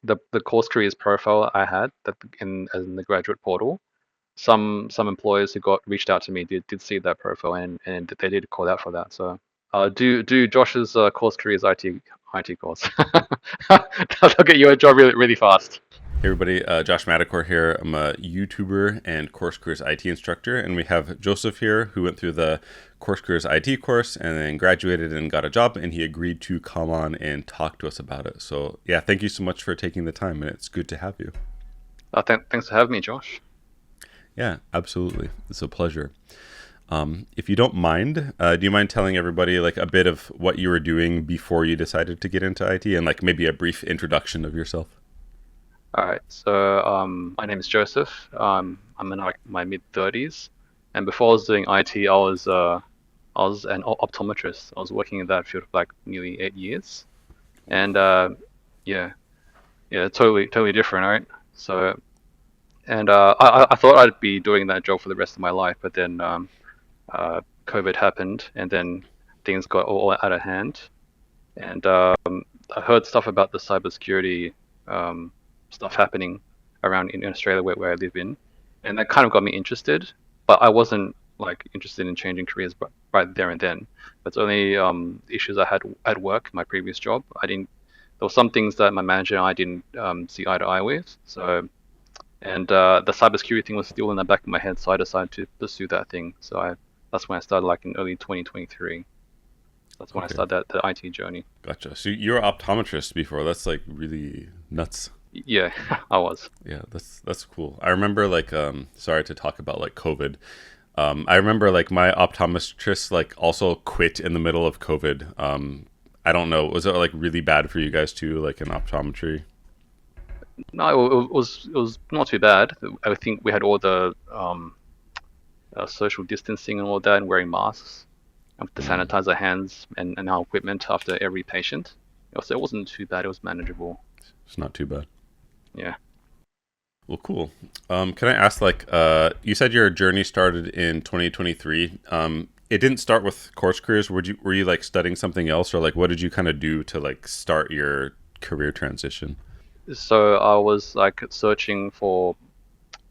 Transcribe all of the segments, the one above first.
the course careers profile I had that in the graduate portal, some employers who got reached out to me did see that profile and they did call out for that. So do Josh's course careers IT course. That'll get you a job really fast. Hey everybody, Josh Madakor here. I'm a YouTuber and Course Careers IT instructor, and we have Joseph here who went through the Course Careers IT course and then graduated and got a job, and he agreed to come on and talk to us about it. So yeah, thank you so much for taking the time, and it's good to have you. Thanks for having me, Josh. Yeah, absolutely. It's a pleasure. If you don't mind, do you mind telling everybody like a bit of what you were doing before you decided to get into IT, and like maybe a brief introduction of yourself? All right, so my name is Joseph. I'm in like my mid-30s, and before I was doing IT, I was an optometrist. I was working in that field for like nearly 8 years, and yeah, yeah, totally different, right? So, and I thought I'd be doing that job for the rest of my life, but then COVID happened, and then things got all out of hand, and I heard stuff about the cybersecurity um, stuff happening around in Australia where I live in, and that kind of got me interested. But I wasn't like interested in changing careers right there and then. That's only issues I had at work, my previous job. I didn't. There were some things that my manager and I didn't see eye to eye with. So, and the cybersecurity thing was still in the back of my head, so I decided to pursue that thing. That's when I started, like in early 2023. That's when I Okay, started the IT journey. gotcha. So you were optometrist before. That's like really nuts. Yeah, I was. Yeah, that's cool. I remember like sorry to talk about like COVID. I remember like my optometrist like also quit in the middle of COVID. I don't know, was it like really bad for you guys too, like in optometry? No, it was not too bad. I think we had all the social distancing and all that, and wearing masks, and to Mm, sanitize our hands and our equipment after every patient. So it wasn't too bad. It was manageable. it's not too bad. Yeah. Well, cool. Can I ask like you said your journey started in 2023. It didn't start with course careers. Were you like studying something else, or like what did you kind of do to like start your career transition? So I was like searching for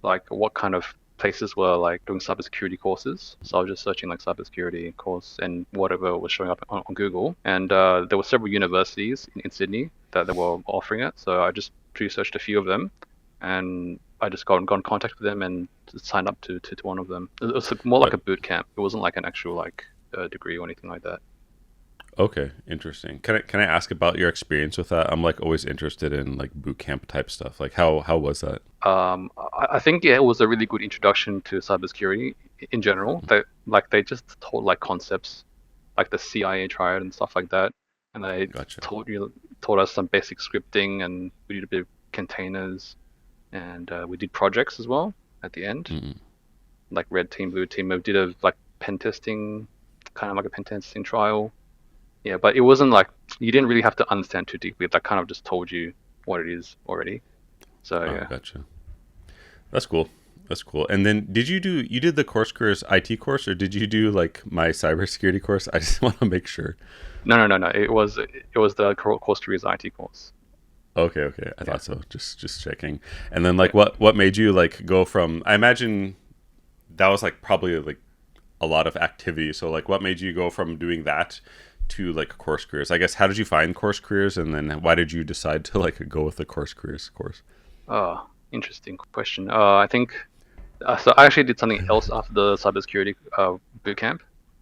like what kind of places were like doing cybersecurity courses. So I was just searching like cybersecurity course and whatever was showing up on Google. And there were several universities in Sydney that were offering it. So I just researched a few of them, and I just got in contact with them and just signed up to one of them. It was more like What? a boot camp. It wasn't like an actual like degree or anything like that. Okay, interesting. Can I ask about your experience with that? I'm like always interested in like boot camp type stuff. Like how was that? I think yeah, it was a really good introduction to cybersecurity in general. They just taught like concepts like the CIA triad and stuff like that, and they Gotcha. taught us some basic scripting, and we did a bit of containers, and we did projects as well at the end, Mm, like red team, blue team. We did a like pen testing, kind of like a pen testing trial. Yeah, but it wasn't like you didn't really have to understand too deeply. That kind of just told you what it is already. So oh, yeah. gotcha. That's cool. That's cool. And then you did the course careers IT course, or did you do like my cybersecurity course? I just want to make sure. No. It was the course to read IT course. Okay, okay. I Yeah, thought so. Just checking. And then yeah. like what made you like go from I imagine that was like probably like a lot of activity. So like what made you go from doing that to like course careers? I guess how did you find course careers, and then why did you decide to like go with the course careers course? Interesting question. I think so. I actually did something else after the cybersecurity bootcamp.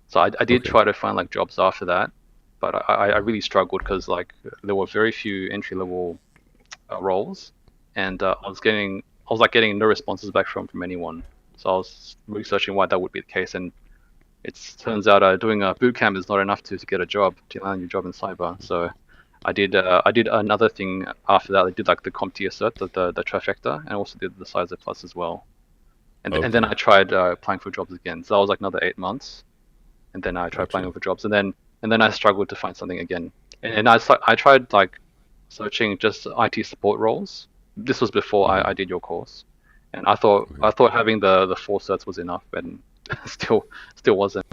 So I did Okay. try to find like jobs after that, but I really struggled because like there were very few entry level roles, and I was like getting no responses back from anyone. So I was researching why that would be the case, and it turns out doing a boot camp is not enough to get a job, to land your job in cyber. So I did another thing after that. I did like the CompTIA cert, the trifecta, and also did the CISA Plus as well. And then Okay. I tried applying for jobs again. So that was like another 8 months, and then I tried applying Gotcha. for jobs, and then I struggled to find something again. And I tried like searching just IT support roles. This was before Hmm. I did your course, and Okay. I thought having the four certs was enough, and still still wasn't.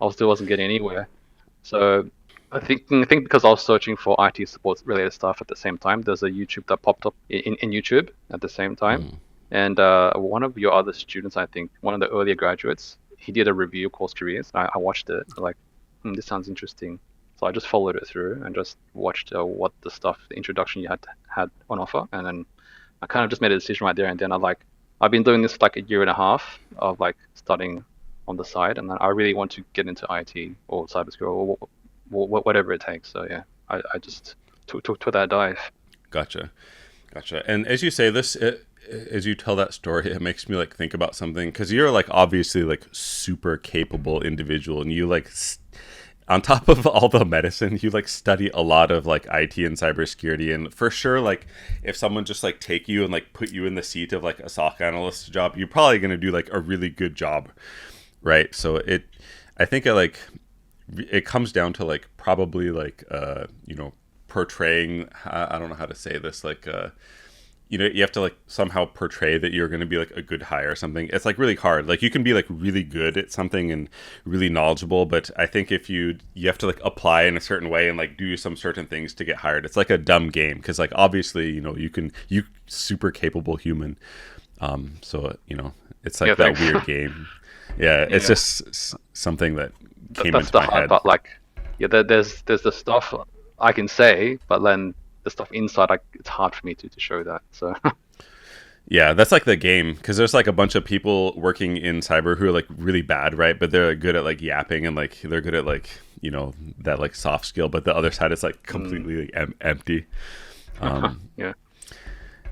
I still wasn't getting anywhere. So I think because I was searching for IT support related stuff at the same time, there's a YouTube that popped up in YouTube at the same time. Mm. And one of your other students, I think, one of the earlier graduates, he did a review of course careers. I watched it, like, this sounds interesting. So I just followed it through and just watched what the introduction you had on offer, and then I kind of just made a decision right there and then. I've been doing this for like a year and a half of like studying on the side, and then I really want to get into IT or cybersecurity or whatever it takes. So yeah, I just took that dive. Gotcha. Gotcha. And as you say this, as you tell that story, it makes me like think about something because you're like obviously like super capable individual, and you like on top of all the medicine, you like study a lot of like IT and cybersecurity. And for sure, like if someone just like take you and like put you in the seat of like a SOC analyst job, you're probably gonna do like a really good job, right? So I think it comes down to like probably like portraying. I don't know how to say this, like you have to like somehow portray that you're going to be like a good hire or something. It's like really hard. Like you can be like really good at something and really knowledgeable, but I think if you have to like apply in a certain way and like do some certain things to get hired. It's like a dumb game because like obviously you super capable human. So it's like Yeah, that thanks. weird game. Yeah, it's Yeah, just something that came that's into the my hard head. part. Like, yeah, there's the stuff I can say, but then the stuff inside, like, it's hard for me to show that. So Yeah, that's like the game because there's like a bunch of people working in cyber who are like really bad, right? But they're good at like yapping and like they're good at like that like soft skill. But the other side is like mm, completely like, empty. Um, yeah,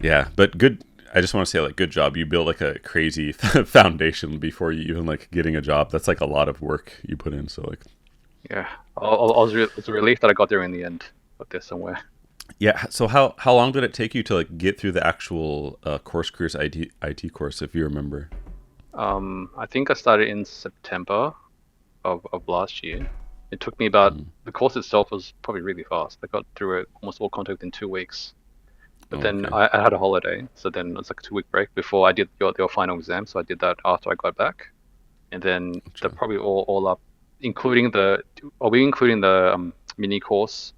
yeah, but good. I just want to say like good job. You built like a crazy foundation before you even like getting a job. That's like a lot of work you put in. So like yeah. I was relieved that I got there in the end, but there's somewhere. yeah. So how long did it take you to like get through the actual course careers IT course if you remember? I think I started in September of last year. It took me about Mm. the course itself was probably really fast. I got through it almost all content in 2 weeks. But Oh, then okay. I had a holiday, so then it was like a 2 week break before I did your final exam. So I did that after I got back, and then they're Gotcha. probably all up, including the are we including the mini course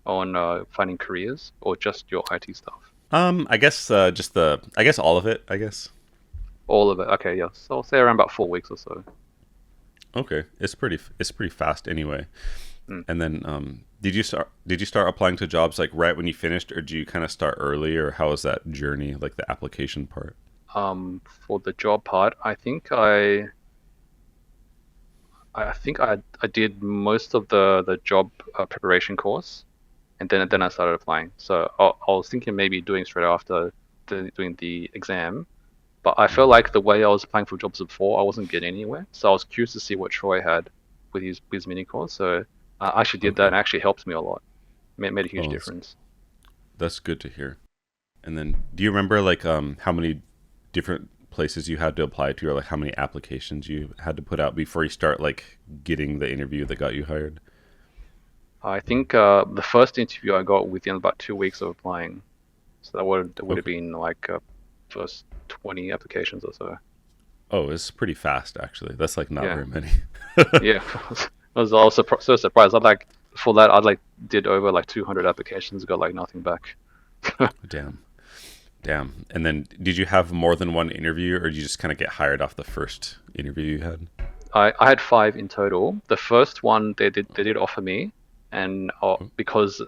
on finding careers or just your IT stuff? I guess just I guess all of it. I guess. All of it. Okay, yeah. So I'll say around about 4 weeks or so. Okay, it's pretty fast anyway. Mm. And then did you start applying to jobs like right when you finished, or do you kind of start early, or how was that journey, like the application part? For the job part, I did most of the job preparation course, and then I started applying. So I was thinking maybe doing straight after doing the exam, but I felt like the way I was applying for jobs before, I wasn't getting anywhere. So I was curious to see what Troy had with his mini course. So I actually did that, Okay. and it actually helped me a lot. Made a huge Oh, difference. that's good to hear. And then do you remember like how many different places you had to apply to, or like how many applications you had to put out before you start like getting the interview that got you hired? I think the first interview I got within about 2 weeks of applying. So that would have Okay. been like first 20 applications or so. Oh, it's pretty fast actually. That's like not Yeah, very many. yeah. I was so surprised. I like for that I like did over like 200 applications, got like nothing back. Damn. Damn. And then did you have more than one interview, or did you just kind of get hired off the first interview you had? I had five in total. The first one they did offer me, and because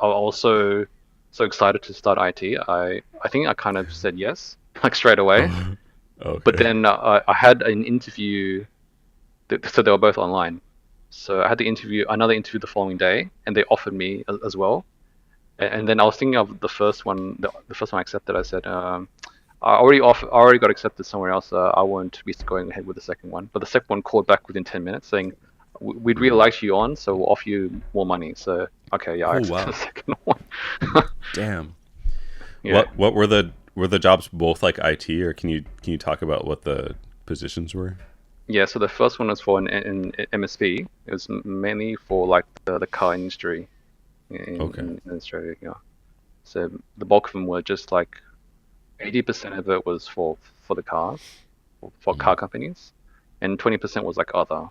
I was so excited to start IT, I think I kind of said yes like straight away. Oh, But okay. then I had an interview, so they were both online. So I had another interview the following day, and they offered me as well. And then I was thinking of the first one, the first one I accepted. I said, I already got accepted somewhere else. I won't be going ahead with the second one. But the second one called back within 10 minutes saying, We'd really Mm. like you on, so we'll offer you more money." So okay, yeah, I Oh accepted the wow. second one. Damn. Yeah, What were the jobs both like IT, or can you talk about what the positions were? yeah. So the first one was for an MSP. It was mainly for like the car industry Okay. in Australia. Yeah. So the bulk of them were just like 80% of it was for the cars, for Mm. car companies, and 20% was like other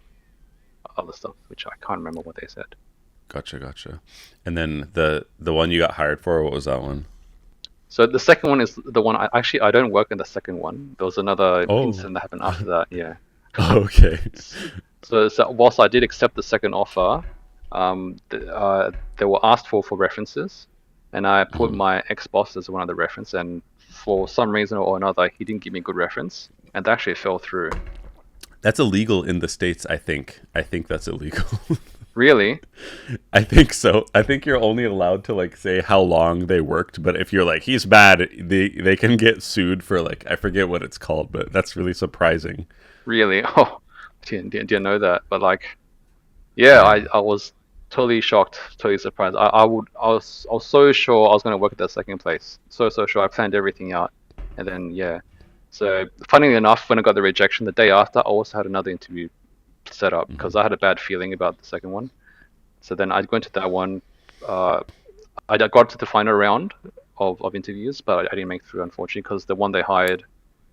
stuff, which I can't remember what they said. Gotcha, gotcha. And then the one you got hired for, what was that one? So the second one is the one I don't work in the second one. There was another Oh, incident that happened after that. Yeah. okay. So whilst I did accept the second offer, they were asked for references, and I put Mhm. my ex-boss as one of the reference, and for some reason or another, he didn't give me a good reference, and that actually fell through. That's illegal in the States, I think. I think that's illegal. Really? I think so. I think you're only allowed to like say how long they worked, but if you're like he's bad, they can get sued for like I forget what it's called, but that's really surprising. Really? Oh, didn't know that. But like, yeah, Yeah. I was totally shocked, totally surprised. I was so sure I was going to work at that second place. So sure. I planned everything out, and then yeah. So funnily enough, when I got the rejection the day after, I also had another interview set up Hmm. because I had a bad feeling about the second one. So then I went to that one. Uh, I got to the final round of interviews, but I didn't make through unfortunately because the one they hired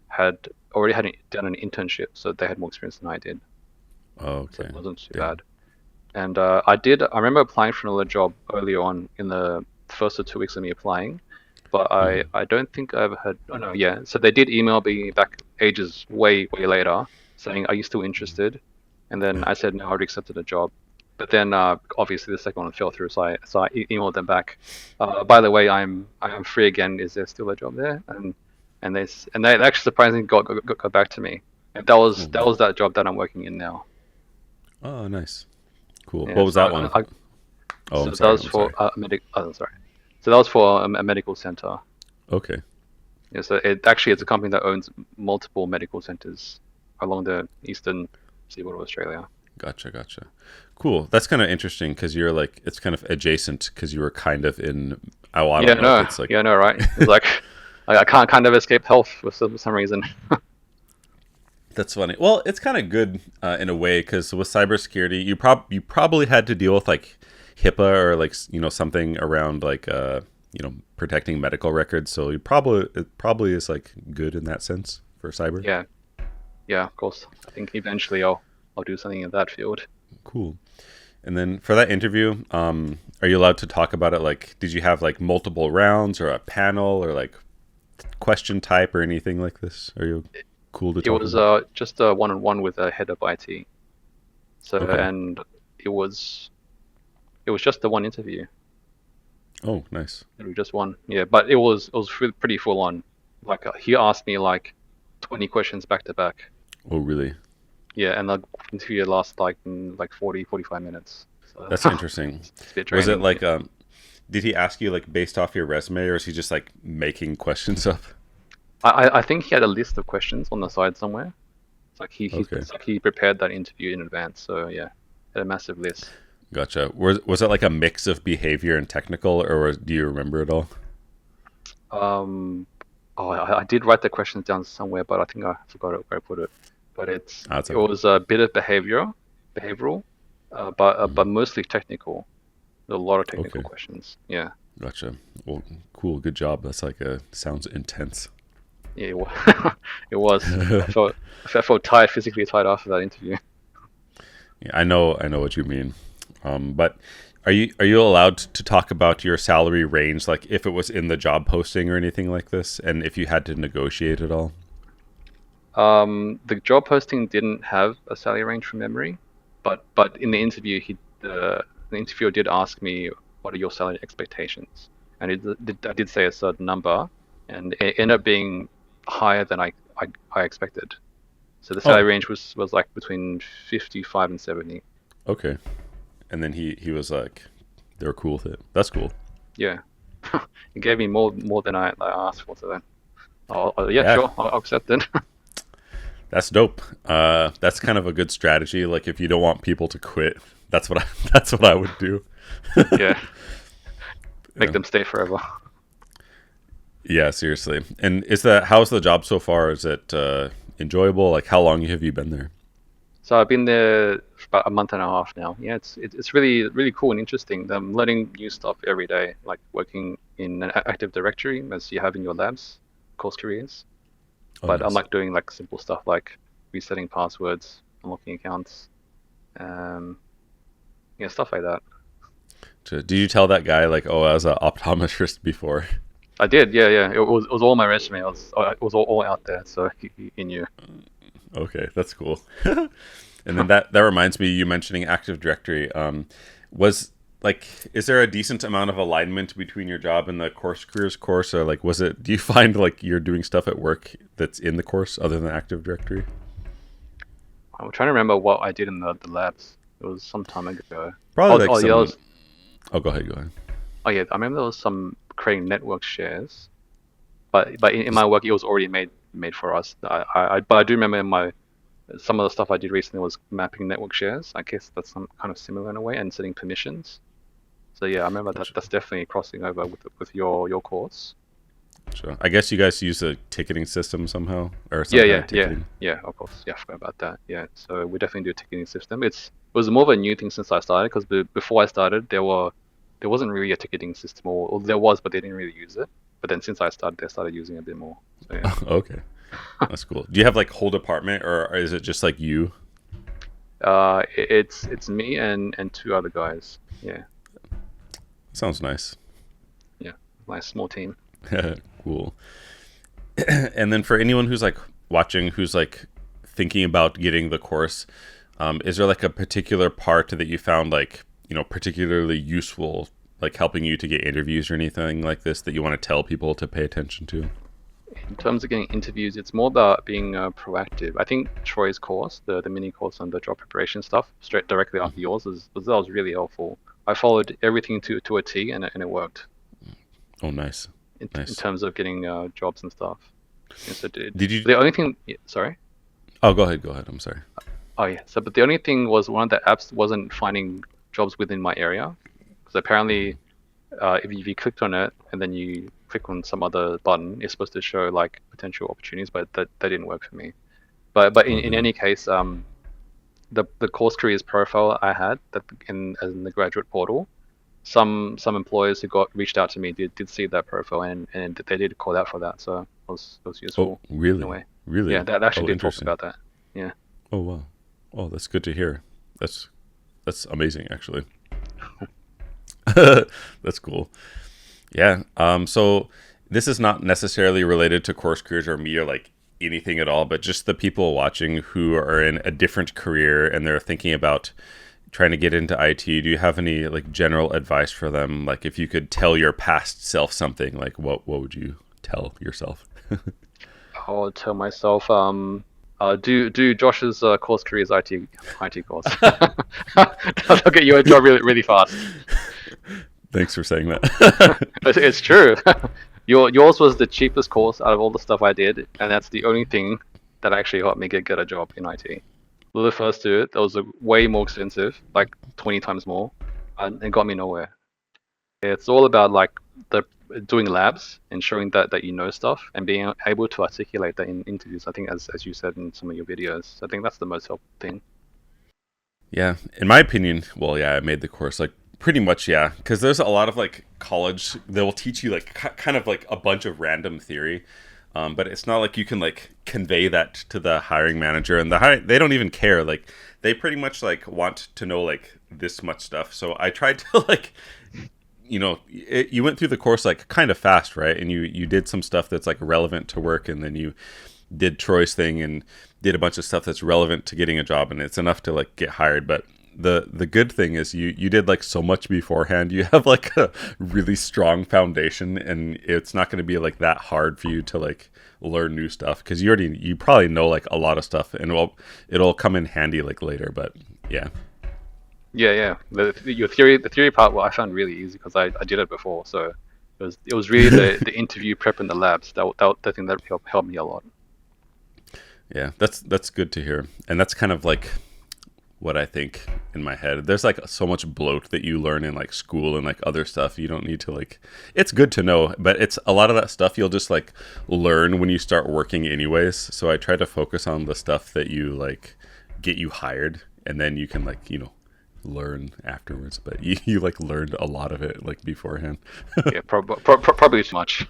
had already done an internship, so they had more experience than I did. Oh, So okay. it wasn't too Damn. bad. And I remember applying for another job earlier on in the first or 2 weeks of me applying, but Hmm. I don't think I ever had. Oh no, yeah. So they did email me back ages way later saying, "Are you still interested?" And then I said no, I already accepted a job. But then obviously the second one fell through, so I emailed them back. By the way, I'm free again. Is there still a job there? And they actually surprisingly got back to me. And Oh, that wow. was that job that I'm working in now. Oh, nice. Cool. Yeah, What was so that one? Oh, I'm so that sorry. was I'm for sorry. a medic. Oh, I'm sorry. So that was for a medical center. Okay. Yeah, so it actually it's a company that owns multiple medical centers along the eastern seaboard of Australia. Gotcha. Gotcha. Cool. That's kind of interesting because you're like it's kind of adjacent because you were kind of in. Oh, I don't know if it's like. Yeah, no, right? It's like I can't kind of escape health for some reason. That's funny. Well, it's kind of good in a way because with cybersecurity, you probably had to deal with like HIPAA or like something around like protecting medical records. So it probably is like good in that sense for cyber. Yeah, yeah, of course. I think eventually I'll do something in that field. Cool. And then for that interview, are you allowed to talk about it? Like, did you have like multiple rounds or a panel or like question type or anything like this? Are you cool to It talk was about? just a one-on-one with a head of IT. So Okay. and it was it was just the one interview. Oh, nice. It was just one. Yeah, but it was pretty full on. Like he asked me like 20 questions back to back. Oh, really? Yeah, and the interview lasts like 45 minutes. So That's interesting. it's a bit Was it draining. like did he ask you like based off your resume or is he just like making questions up? I think he had a list of questions on the side somewhere. Okay. It's like he prepared that interview in advance. So yeah, had a massive list. Gotcha. Was it like a mix of behavior and technical do you remember it all? Um, oh, I did write the questions down somewhere, but I think I forgot it where I put it. But Ah, that's it okay. was a bit of behavioral, Mhm. but mostly technical. A lot of technical Okay. questions. Yeah, Gotcha. Well, cool. Good job. That's like a sounds intense. yeah, it was. I felt tired, physically tired after that interview. Yeah, I know what you mean. But are you allowed to talk about your salary range, like if it was in the job posting or anything like this, and if you had to negotiate at all? The job posting didn't have a salary range from memory, but in the interview, the interviewer did ask me, "What are your salary expectations?" And I did say a certain number, and it ended up being higher than I expected. So the salary Oh, range was like between 55 and 70. okay. And then he was like, they were cool with it. That's cool. Yeah, it gave me more than I asked for. So then, yeah, Yeah, sure, I'll accept it. that's dope. That's kind of a good strategy. Like if you don't want people to quit, that's what I that's what I would do. Yeah, make Yeah. them stay forever. Yeah, seriously. And how's the job so far? Is it enjoyable? Like how long have you been there? So I've been there for about a month and a half now. Yeah, it's really cool and interesting. I'm learning new stuff every day, like working in an Active Directory as you have in your labs, course careers. Oh, But I'm nice. like doing like simple stuff like resetting passwords, unlocking accounts, um, yeah, stuff like that. Did you tell that guy like, oh, I was an optometrist before? I did, yeah, yeah. It was all my resume. It was all out there, so he knew. Okay, that's cool. And then that reminds me, you mentioning Active Directory. Was like, is there a decent amount of alignment between your job and the course careers course, or like, was it? Do you find like you're doing stuff at work that's in the course other than Active Directory? I'm trying to remember what I did in the labs. It was some time ago. Probably like Yeah, some. Oh, go ahead. Go ahead. yeah. I remember there was some creating network shares, but in my work it was already made for us. But I do remember some of the stuff I did recently was mapping network shares. I guess that's some kind of similar in a way, and setting permissions. So yeah, I remember that. Gotcha. That's definitely crossing over with your course. Sure. I guess you guys use a ticketing system somehow, or some Yeah, kind of yeah, yeah, ticketing. yeah. Of course, yeah. I forgot about that. Yeah, so we definitely do a ticketing system. It was more of a new thing since I started because before I started there wasn't really a ticketing system, or there was, but they didn't really use it. But then since I started, they started using it a bit more. So yeah. Okay, that's cool. Do you have like whole department, or is it just like you? It's me and two other guys. Yeah, Sounds nice. yeah. Nice small team. Cool. And then for anyone who's like watching, who's like thinking about getting the course, is there like a particular part that you found like, particularly useful, like helping you to get interviews or anything like this that you want to tell people to pay attention to? In terms of getting interviews, it's more about being proactive. I think Troy's course, the mini course on the job preparation stuff, straight directly after yours, that was really helpful. I followed everything to a T, and it worked Oh, nice. in Nice. terms of getting jobs and stuff. Yes, it did. Did you? The only thing, yeah, sorry. Oh, go ahead. Go ahead. I'm sorry. Oh yeah. So, but the only thing was one of the apps wasn't finding jobs within my area because apparently, if you clicked on it and then you click on some other button, it's supposed to show like potential opportunities, but that didn't work for me. But Oh, in really? any case, the course careers profile I had that in the graduate portal, some employers who got reached out to me did see that profile and they did call out for that, so it was Oh, useful in a really? way. Yeah, Really? that actually Oh, did talk interesting. about that. Yeah. Oh, wow. Oh, that's good to hear. That's amazing, actually. That's cool. Yeah. So this is not necessarily related to course careers or me or like anything at all, but just the people watching who are in a different career and they're thinking about trying to get into IT. Do you have any like general advice for them? Like if you could tell your past self something, like what would you tell yourself? I'll tell myself, do Josh's course careers IT course. That'll get you a job really fast. Thanks for saying that. It's true. Yours was the cheapest course out of all the stuff I did, and that's the only thing that actually helped me get a job in IT. The first two, that was way more expensive, like 20 times more, and it got me nowhere. It's all about like the doing labs and showing that you know stuff and being able to articulate that in interviews. I think as you said in some of your videos, I think that's the most helpful thing. Yeah, in my opinion, well, yeah, I made the course like pretty much, yeah, because there's a lot of like college they will teach you like kind of like a bunch of random theory, but it's not like you can like convey that to the hiring manager and they don't even care. Like they pretty much like want to know like this much stuff. So I tried to like you went through the course like kind of fast, right? And you did some stuff that's like relevant to work, and then you did Troy's thing and did a bunch of stuff that's relevant to getting a job, and it's enough to like get hired. But the good thing is you did like so much beforehand. You have like a really strong foundation, and it's not going to be like that hard for you to like learn new stuff because you probably know like a lot of stuff, and it'll come in handy like later. But yeah. Yeah, yeah. The theory part, well, I found really easy because I did it before. So it was really the interview prep and the labs that thing that helped me a lot. Yeah, that's good to hear. And that's kind of like what I think in my head. There's like so much bloat that you learn in like school and like other stuff. You don't need to like it's good to know, but it's a lot of that stuff you'll just like learn when you start working anyways. So I try to focus on the stuff that you like get you hired, and then you can like, learn afterwards. But you like learned a lot of it like beforehand. Yeah, probably too much.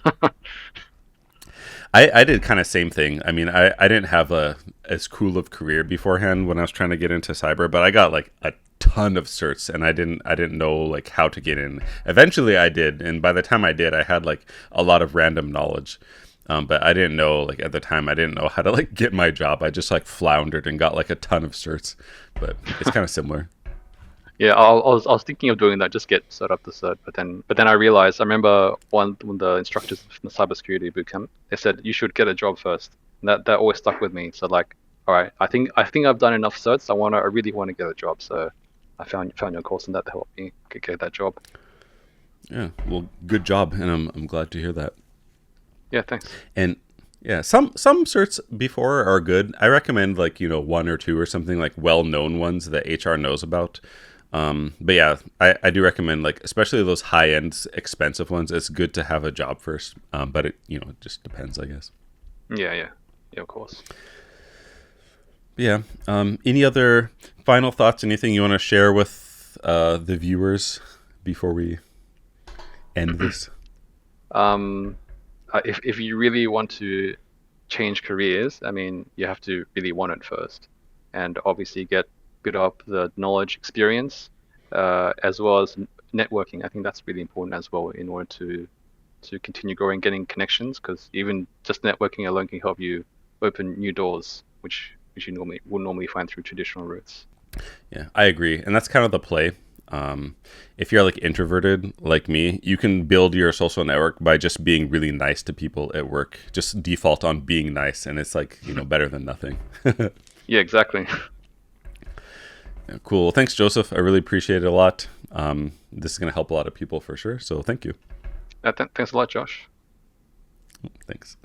I did kind of same thing. I mean, I didn't have a as cool of career beforehand when I was trying to get into cyber, but I got like a ton of certs, and I didn't know like how to get in. Eventually I did, and by the time I did, I had like a lot of random knowledge. But I didn't know, like at the time, I didn't know how to like get my job. I just like floundered and got like a ton of certs. But it's kind of similar. Yeah, I was thinking of doing that, just get cert up the cert, but then I realized, I remember one the instructors from the cybersecurity bootcamp, they said you should get a job first. And that always stuck with me. So like, all right, I think I've done enough certs. I really want to get a job. So I found your course, and that helped me get that job. Yeah, well, good job, and I'm glad to hear that. Yeah, thanks. And yeah, some certs before are good. I recommend like one or two or something like well known ones that HR knows about. But yeah, I do recommend like especially those high end expensive ones. It's good to have a job first. But it just depends, I guess. Yeah, yeah, yeah, of course. But yeah. Any other final thoughts? Anything you want to share with the viewers before we end this? Um, if you really want to change careers, I mean, you have to really want it first, and obviously build up the knowledge, experience, as well as networking. I think that's really important as well in order to continue growing, getting connections, because even just networking alone can help you open new doors, which you wouldn't normally find through traditional routes. Yeah, I agree, and that's kind of the play. If you're like introverted like me, you can build your social network by just being really nice to people at work. Just default on being nice, and it's like better than nothing. Yeah, exactly. Yeah, cool. Well, thanks, Joseph. I really appreciate it a lot. This is going to help a lot of people for sure. So thank you. Thanks a lot, Josh. Thanks.